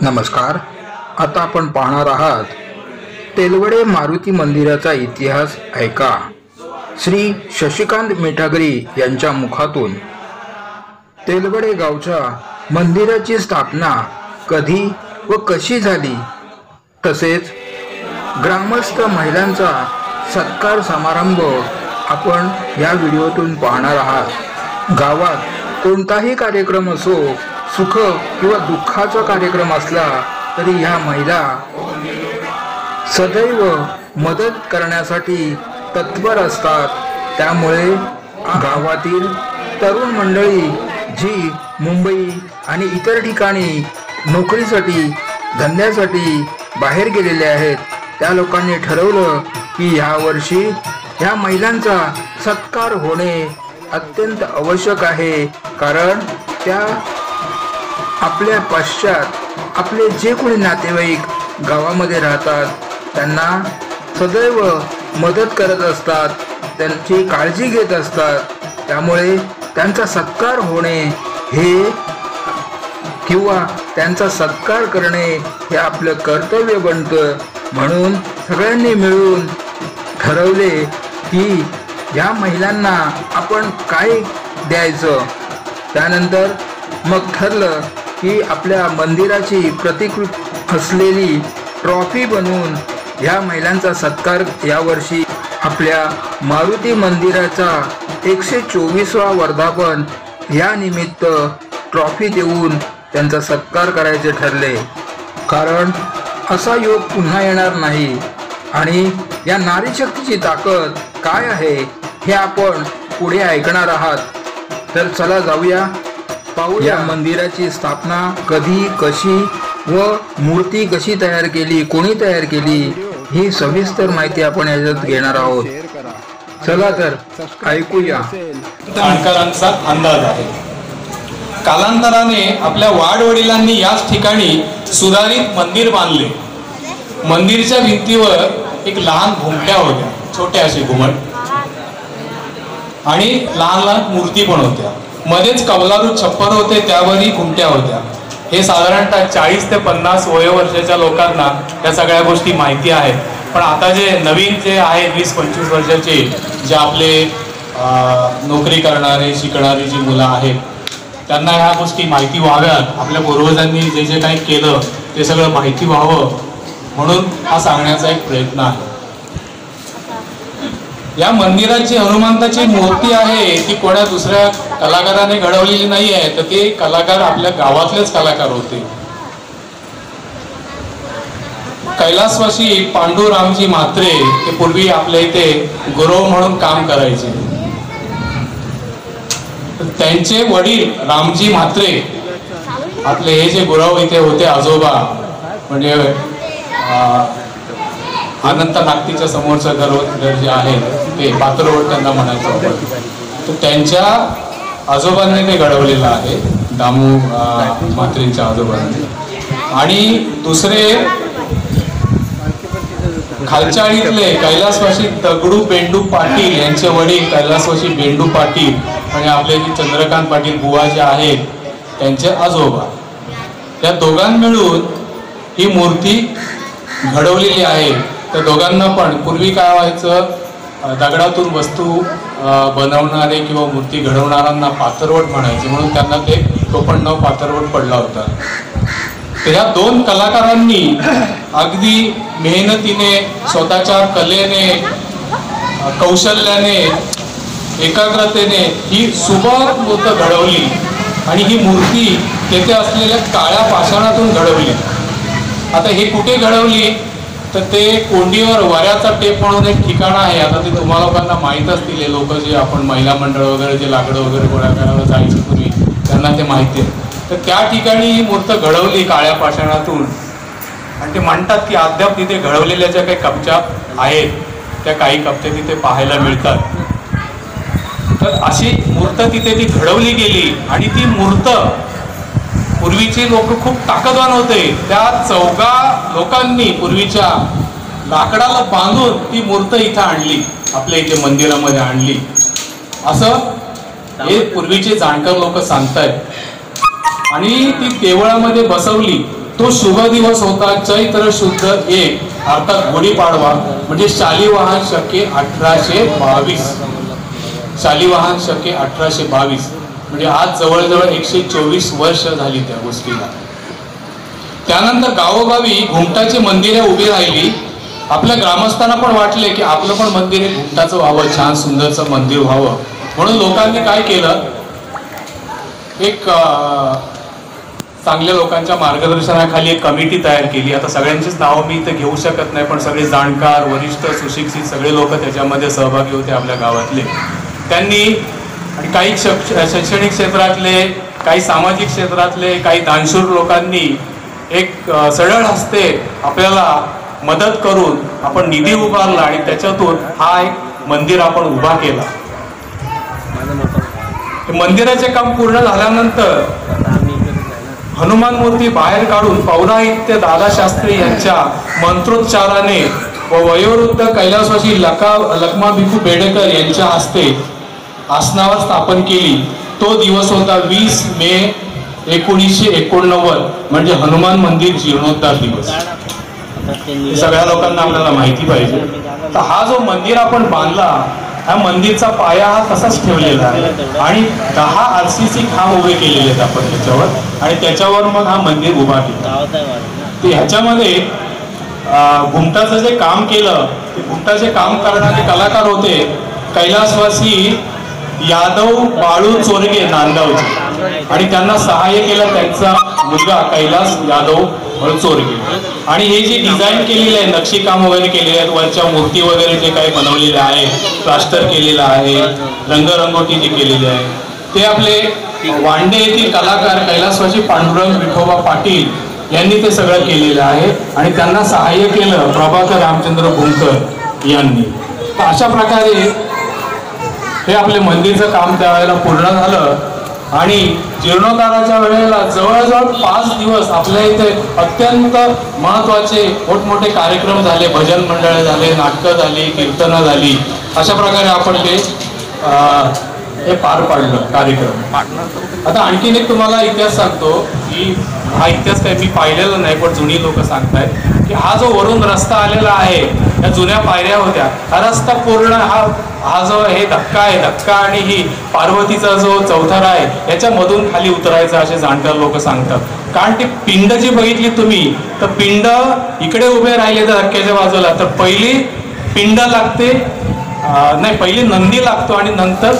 नमस्कार. आता आपण पाहणार आहात तेलवडे मारुती मंदिराचा इतिहास ऐका. श्री शशिकांत मिठागरी यांच्या मुखातून. तेलवडे गावच्या मंदिराची स्थापना कधी व कशी झाली, तसेच ग्रामस्थ महिलांचा सत्कार समारंभ आपण या व्हिडिओतून पाहणार आहात. गावात कोणताही कार्यक्रम असो, सुख किंवा दुःखाचा कार्यक्रम असला तरी ह्या महिला सदैव मदत करण्यासाठी तत्पर असतात. त्यामुळे गावातील तरुण मंडळी जी मुंबई आणि इतर ठिकाणी नोकरीसाठी धंद्यासाठी बाहेर गेलेले आहेत, त्या लोकांनी ठरवलं की ह्या वर्षी ह्या महिलांचा सत्कार होणे अत्यंत आवश्यक आहे. कारण त्या आपल्या पश्चात आपले जे कोणी नातेवाईक गावामध्ये राहतात त्यांना सदैव मदत करत असतात, त्यांची काळजी घेत असतात. त्यामुळे त्यांचा सत्कार होणे हे किंवा त्यांचा सत्कार करणे हे आपलं कर्तव्य बनतं. म्हणून सगळ्यांनी मिळून ठरवले की या महिलांना आपण काय द्यायचं. त्यानंतर मग ठरलं की आपल्या मंदिराची प्रतिकृती असलेली ट्रॉफी बनवून ह्या महिलांचा सत्कार यावर्षी आपल्या मारुती मंदिराचा 124वा वर्धापन या निमित्त ट्रॉफी देऊन त्यांचा सत्कार करायचे ठरले. कारण असा योग पुन्हा येणार नाही. आणि या नारी शक्तीची ताकद काय आहे हे आपण पुढे ऐकणार आहात. तर चला जाऊया, पाहूया मंदिराची स्थापना कधी, कशी व मूर्ती कशी तयार केली, कोणी तयार केली, ही सविस्तर माहिती आपण याच्यात घेणार आहोत. चला तर ऐकूया. जाणकारांचा अंदाज आहे. कालांतराने आपल्या वाडवडिलांनी याच ठिकाणी सुधारित मंदिर बांधले. मंदिरच्या भिंतीवर एक लहान घुमट्या होत्या, छोट्या अशी घुमट, आणि लहान लहान मूर्ती पण होत्या. मध्येच कौलारू छप्पर होते, त्यावरही घुमट्या होत्या. हे साधारणतः 40 ते 50 वयोवर्षाच्या लोकांना या सगळ्या गोष्टी माहिती आहेत. पण आता जे नवीन जे आहेत 20-25 वर्षाचे जे आपले नोकरी करणारे शिकणारी जी मुलं आहेत, त्यांना ह्या गोष्टी माहिती व्हाव्यात. आपल्या पूर्वजांनी जे जे काही केलं ते सगळं माहिती व्हावं म्हणून हा सांगण्याचा एक प्रयत्न आहे. या मंदिराची हनुमंताची मूर्ती आहे ती कोणा दुसऱ्या कलाकाराने घडवलेली नाही आहे, तर ते कलाकार आपल्या गावातलेच कलाकार होते. कैलासवासी पांडुरामजी म्हात्रे ते पूर्वी आपल्या इथे गुरव म्हणून काम करायचे. त्यांचे वडील रामजी म्हात्रे, आपले हे जे गुरव इथे होते आजोबा, म्हणजे अनंत नागतीच्या समोरचं घर जे आहे ते पात्रवड त्यांना म्हणायचं. तर त्यांच्या आजोबांनी ते घडवलेलं आहे, दामू म्हात्रेंच्या आजोबांनी. आणि दुसरे खालचाळीतले कैलासवासी दगडू बेंडू पाटील यांचे वडील कैलासवासी बेंडू पाटील, आणि आपले जे चंद्रकांत पाटील बुवा जे आहेत त्यांचे आजोबा, या दोघांनी मिळून ही मूर्ती घडवलेली आहे. त्या दोघांना पण पूर्वी काय व्हायचं, दगडातून वस्तू बनवणारे किंवा मूर्ती घडवणाऱ्यांना पातरवट म्हणायचे, म्हणून त्यांना ते टोपण नाव पातरवट पडला होता. तर ह्या दोन कलाकारांनी अगदी मेहनतीने, स्वतःच्या कलेने, कौशल्याने, एकाग्रतेने ही सुबक मूर्त घडवली. आणि ही मूर्ती तेथे असलेल्या काळ्या पाषाणातून घडवली. आता हे कुठे घडवली, तर ते कोंडीवर वऱ्याचा टेप म्हणून एक ठिकाण आहे. आता ते तुम्हाला लोकांना माहीत असतील. हे लोक जे आपण महिला मंडळ वगैरे जे लाकडं वगैरे गोळा करायला जायचं पूर्वी, त्यांना ते माहिती आहे. तर त्या ठिकाणी ही मूर्त घडवली काळ्या पाषाणातून. आणि ते म्हणतात की अद्याप तिथे घडवलेल्या ज्या काही कप्च्या आहेत त्या काही कप्त्या तिथे पाहायला मिळतात. तर अशी मूर्त तिथे ती घडवली गेली. आणि ती मूर्त, पूर्वीचे लोक खूप ताकदवान होते, त्या 14 लोकांनी पूर्वीच्या लाकडाला बांधून ती मूर्त इथं आणली, आपल्या इथे मंदिरामध्ये आणली, असं हे पूर्वीचे जाणकार लोक सांगतायत. आणि ती देवळामध्ये बसवली. तो शुभ दिवस होता चैत्र शुद्ध 1 अर्थात गुढीपाडवा, म्हणजे शालिवाहन शके 1822. शालिवाहन शके 1822 म्हणजे आज जवळजवळ 124 वर्ष झाली त्या गोष्टीला. त्यानंतर गावोगावी घुमटाची मंदिरे उभी राहिली. आपल्या ग्रामस्थांना पण वाटले की आपलं पण मंदिर हे घुमटाचं व्हावं, छान सुंदरचं मंदिर व्हावं. म्हणून लोकांनी काय केलं, एक चांगल्या लोकांच्या मार्गदर्शनाखाली एक कमिटी तयार केली. आता सगळ्यांचीच नावं मी इथे घेऊ शकत नाही, पण सगळे जाणकार, वरिष्ठ, सुशिक्षित सगळे लोक त्याच्यामध्ये सहभागी होते आपल्या गावातले. त्यांनी आणि काही शैक्षणिक क्षेत्रातले, काही सामाजिक क्षेत्रातले, काही दानशूर लोकांनी एक सरळ हस्ते आपल्याला मदत करून आपण निधी उभारला आणि त्याच्यातून हा एक मंदिर आपण उभा केला. मंदिराचे काम पूर्ण झाल्यानंतर हनुमान मूर्ती बाहेर काढून पौराहित्य दादा शास्त्री यांच्या मंत्रोच्चाराने व वयोवृद्ध कैलासवासी लखमा भिकू बेडेकर यांच्या हस्ते आसनावर स्थापन केली. तो दिवस होता 20 मे 1989 म्हणजे हनुमान मंदिर जीर्णोद्धार दिवस. हे सगळ्या लोकांना आपल्याला माहिती पाहिजे. तर हा जो मंदिर आपण बांधला, ह्या मंदिरचा पाया हा तसाच ठेवलेला आहे आणि 10 RCC खांब उभे केलेले आहेत आपण त्याच्यावर आणि त्याच्यावर मग हा मंदिर उभा केला. ते ह्याच्यामध्ये घुमटाचं जे काम केलं, ते घुमटाचे काम करणारे कलाकार होते कैलासवासी यादव बाळू चोरगे नांदगावचे आणि त्यांना सहाय्य केलं त्यांचा मुलगा कैलास यादव बाळू चोरगे. आणि हे जे डिझाईन केलेले आहे, नक्षीकाम वगैरे केलेले आहेत, वरच्या मूर्ती वगैरे जे काही बनवलेले आहे, प्लास्टर केलेलं आहे, रंगरंगोटी जी केलेली आहे, ते आपले वांडे येथील कलाकार कैलासवासी पांडुरंग विठोबा पाटील यांनी ते सगळं केलेलं आहे आणि त्यांना सहाय्य केलं प्रभाकर रामचंद्र भुंकर यांनी. तर अशा प्रकारे हे आपले मंदिरचं काम त्यावेळेला पूर्ण झालं आणि जीर्णोद्धाराच्या वेळेला जवळजवळ 5 दिवस आपल्या इथे अत्यंत महत्त्वाचे मोठमोठे कार्यक्रम झाले, भजन मंडळ झाले, नाटकं झाली, कीर्तनं झाली. अशा प्रकारे आपण ते हे पार पाडलं कार्यक्रम. आता आणखीन एक तुम्हाला इतिहास सांगतो की हा इतिहास काही मी पाहिलेला नाही, पण जुनी लोक सांगतायत की हा जो वरून रस्ता आलेला आहे, या जुन्या पायऱ्या होत्या, हा रस्ता पूर्ण हा जो हे धक्का आहे, धक्का आणि ही पार्वतीचा जो चौथरा आहे, याच्यामधून खाली उतरायचं असे जाणकार लोक सांगतात. कारण ती पिंड जी बघितली तुम्ही, तर पिंड इकडे उभे राहिले तर धक्क्याच्या बाजूला, तर पहिली पिंड लागते, नाही पहिली नंदी लागतो आणि नंतर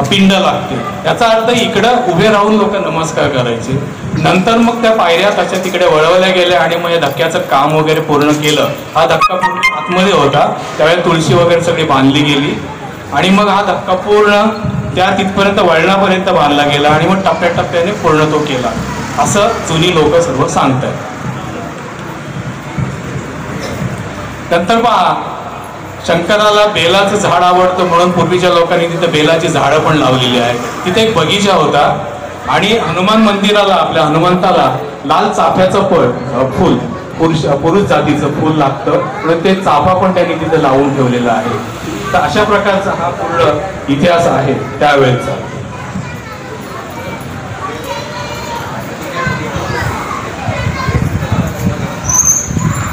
पिंड लागते. याचा अर्थ इकडं उभे राहून लोक नमस्कार करायचे. नंतर मग त्या पायऱ्या त्याच्या तिकडे वळवल्या गेल्या आणि मग या धक्क्याचं काम वगैरे पूर्ण केलं. हा धक्का पूर्ण आतमध्ये होता, त्यावेळेला तुळशी वगैरे सगळी बांधली गेली आणि मग हा धक्का पूर्ण त्या तिथपर्यंत वळणापर्यंत बांधला गेला आणि मग टप्प्याटप्प्याने पूर्ण तो केला, असं जुनी लोक सर्व सांगतात. नंतर पहा, शंकराला बेलाचं झाड आवडतं म्हणून पूर्वीच्या लोकांनी तिथे बेलाची झाडं पण लावलेली आहेत. तिथे एक बगीचा होता आणि हनुमान मंदिराला, आपल्या हनुमंताला लाल चाफ्याचं फूल, पुरुष जातीचं फूल लागतं, म्हणून ते चाफा पण त्यांनी तिथे लावून ठेवलेला आहे. तर अशा प्रकारचा हा पूर्ण इतिहास आहे त्यावेळेचा.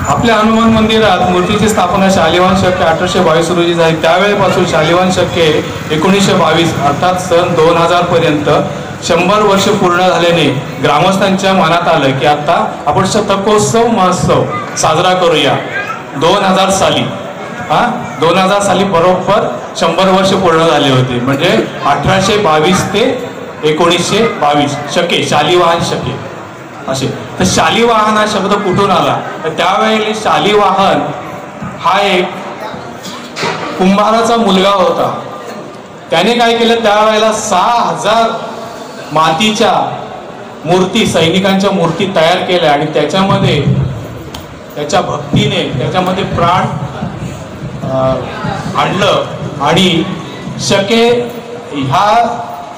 आपल्या हनुमान मंदिरात मूर्तीची स्थापना शालिवाहन शके 1822 रोजी झाली. त्यावेळेपासून शालिवाहन शके 1922 अर्थात सन 2000 पर्यंत 100 वर्ष पूर्ण झाल्याने ग्रामस्थांच्या मनात आलं की आता आपण शतकोत्सव महोत्सव साजरा करूया. 2000 साली 2000 साली बरोबर 100 वर्ष पूर्ण झाले होते, म्हणजे 1822 ते 1922 शके, शालिवाहन शके असे. तर शालिवाहन हा शब्द कुठून आला, तर त्यावेळी शालिवाहन हा एक कुंभाराचा मुलगा होता. त्याने काय केलं, त्यावेळेला 6000 मातीच्या मूर्ती, सैनिकांच्या मूर्ती तयार केल्या आणि त्याच्यामध्ये त्याच्या भक्तीने त्याच्यामध्ये प्राण आणलं आणि शके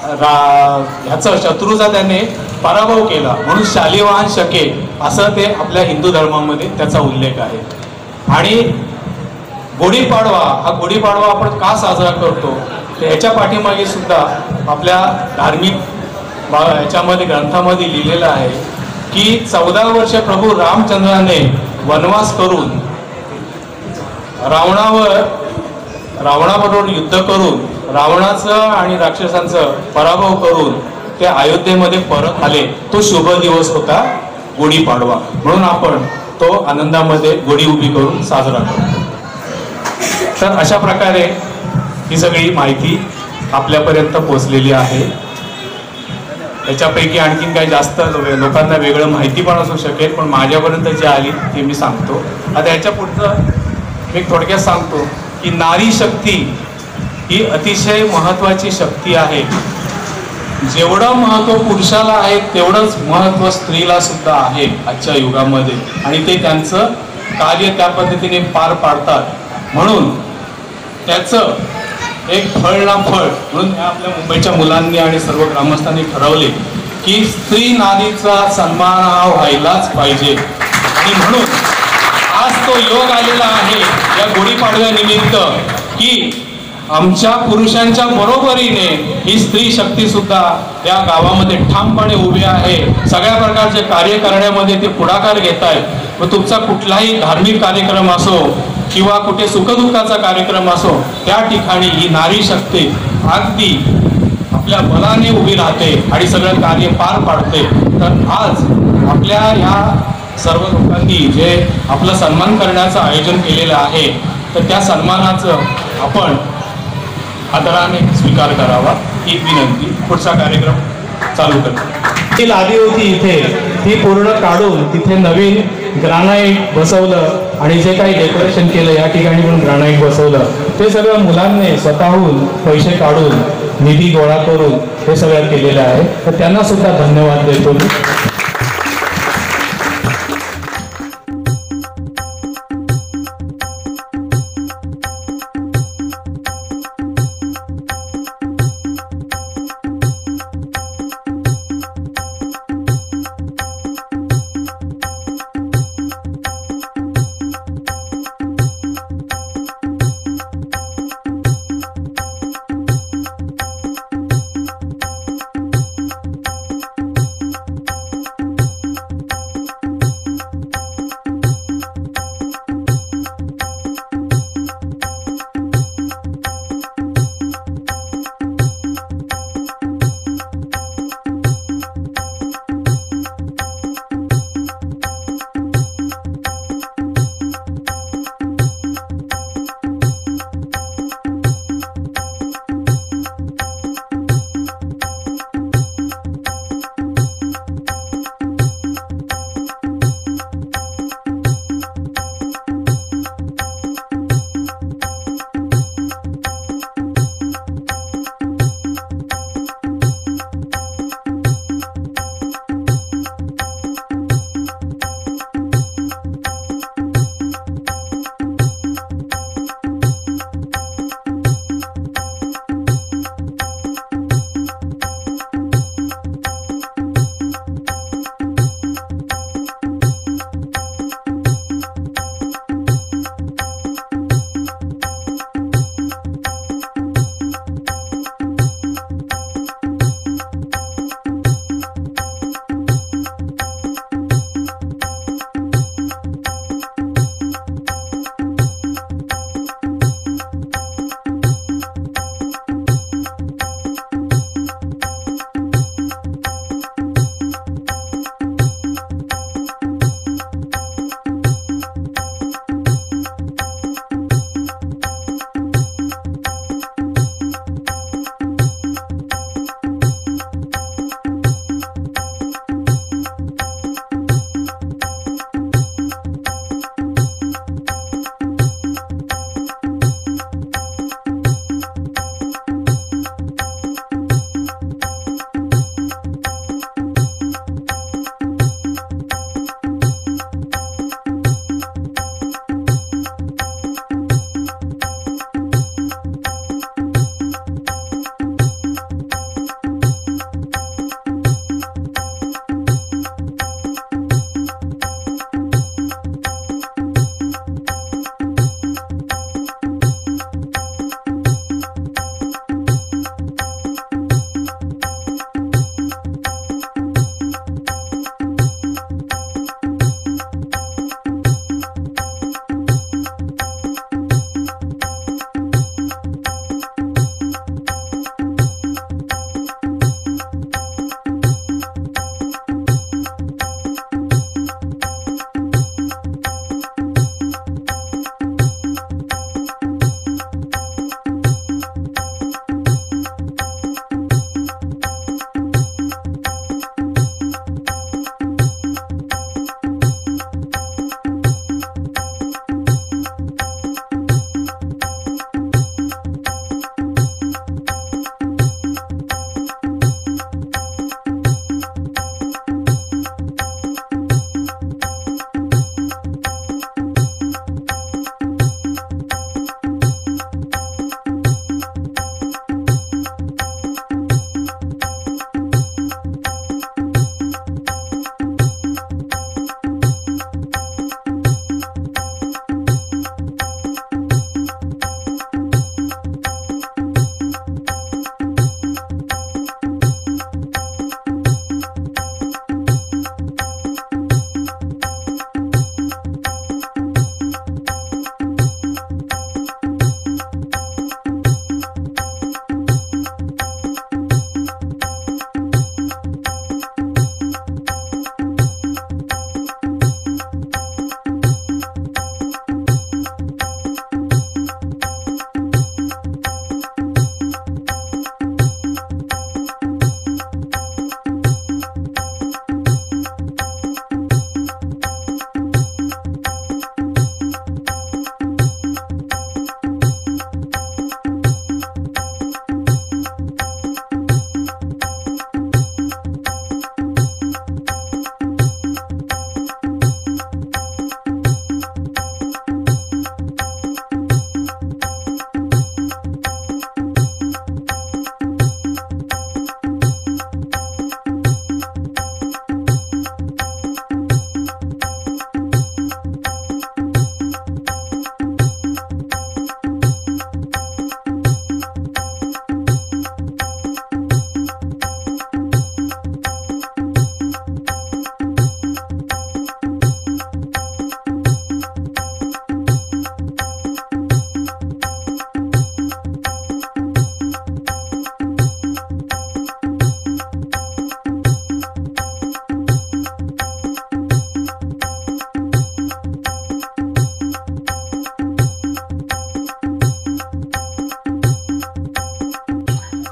ह्याचा शत्रूचा त्याने पराभव केला, म्हणून शालिवाहन शके असं ते आपल्या हिंदू धर्मामध्ये त्याचा उल्लेख आहे. आणि गुढीपाडवा, हा गुढीपाडवा आपण का साजरा करतो, याच्या पाठीमागे सुद्धा आपल्या धार्मिक याच्यामध्ये ग्रंथामध्ये लिहिलेलं आहे की 14 वर्ष प्रभू रामचंद्राने वनवास करून रावणाबरोबर युद्ध करून रावणाचं आणि राक्षसांचं पराभव करून ते अयोध्येमध्ये परत आले. तो शुभ दिवस होता गुढीपाडवा. म्हणून आपण तो आनंदामध्ये गुढी उभी करून साजरा करतो. तर अशा प्रकारे ही सगळी माहिती आपल्यापर्यंत पोहोचलेली आहे. त्याच्यापैकी आणखीन काही जास्त लोकांना वेगळं माहिती पण असू शकेल, पण माझ्यापर्यंत जी आली ती मी सांगतो. आता याच्या पुढचं मी थोडक्यात सांगतो की नारी शक्ती ही अतिशय महत्वाची शक्ती आहे. जेवढं महत्व पुरुषाला आहे तेवढंच महत्व स्त्रीला सुद्धा आहे आजच्या युगामध्ये, आणि ते त्यांचं कार्य त्या पद्धतीने पार पाडतात. म्हणून त्याचं एक फळ ना फळ म्हणून आपल्या मुंबईच्या मुलांनी आणि सर्व ग्रामस्थांनी ठरवले की स्त्री नारीचा सन्मान हा व्हायलाच पाहिजे. आणि म्हणून आज तो योग आलेला आहे या गुढीपाडव्यानिमित्त की आमच्या पुरुषांच्या बरोबरीने ही स्त्री शक्ती सुद्धा या गावामध्ये ठामपणे उभी आहे. सगळ्या प्रकारचे कार्य करण्यामध्ये ते पुढाकार घेत आहेत. व तुमचा कुठलाही धार्मिक कार्यक्रम असो किंवा कुठे सुखदुःखाचा कार्यक्रम असो, त्या ठिकाणी ही नारी शक्ती अगदी आपल्या बलाने उभी राहते आणि सगळं कार्य पार पाडते. तर आज आपल्या ह्या सर्व लोकांनी जे आपलं सन्मान करण्याचं आयोजन केलेलं आहे, तर त्या सन्मानाचं आपण आदराने स्वीकार करावा ही विनंती. पुढचा कार्यक्रम चालू करतो. ती लादी होती इथे, ती पूर्ण काढून तिथे नवीन ग्रानाईट बसवलं आणि जे काही डेकोरेशन केलं या ठिकाणी पण ग्रानाईट बसवलं. ते सगळं मुलांनी स्वतःहून पैसे काढून निधी गोळा करून हे सगळं केलेलं आहे. तर त्यांना सुद्धा धन्यवाद देतो.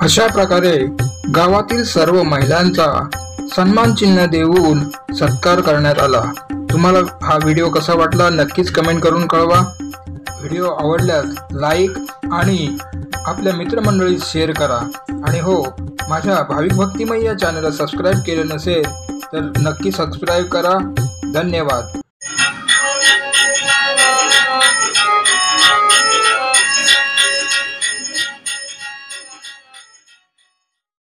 अशा प्रकारे गावातील सर्व महिलांचा सन्मान चिन्ह देऊन सत्कार करण्यात आला। तुम्हाला हा व्हिडिओ कसा वाटला नक्कीच कमेंट करून कळवा। व्हिडिओ आवडल्यास लाईक आणि आपल्या मित्रमंडळीत शेअर करा। आणि हो, माझ्या भाविक भक्तिमय या चॅनलला सबस्क्राईब केले नसेल तर नक्की सबस्क्राईब करा। धन्यवाद।